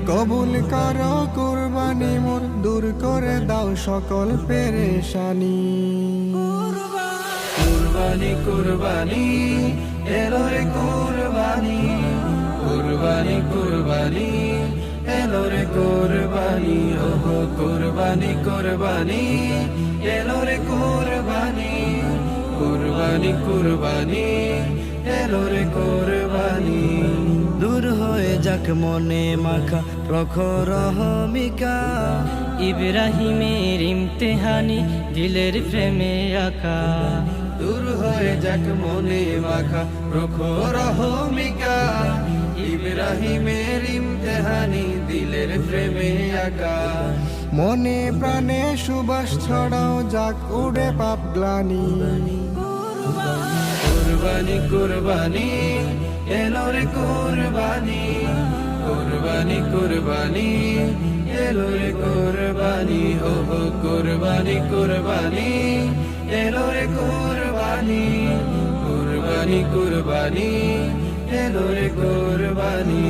কবুল করো কুরবানি মোর, দূর করে দাও সকল পেরেশানি। কুরবানি কুরবানি এলো রে কুরবানি, কুরবানি কুরবানি এলো রে কুরবানি, ওহো কুরবানি কুরবানি এলো রে কুরবানি, কুরবানি কুরবানি এলো রে কুরবানি। দূর হয়ে যাক মনে মাখা প্রখর অহমিকা, ইব্রাহিমের ইমতেহানি দিলের প্রেমে আঁকা। দূর হয়ে যাক মনে মাখা প্রখর অহমিকা, ইব্রাহিমের ইমতেহানি দিলের প্রেমে আঁকা। মনে প্রাণে সুবাস ছড়াও, যাক উড়ে পাপ গ্লানি। কুরবানি কুরবানি এলো রে কুরবানি, কুরবানি কুরবানি এলো রে কুরবানি, ওহো কুরবানি কুরবানি এলো রে কুরবানি, কুরবানি কুরবানি এলো রে কুরবানি।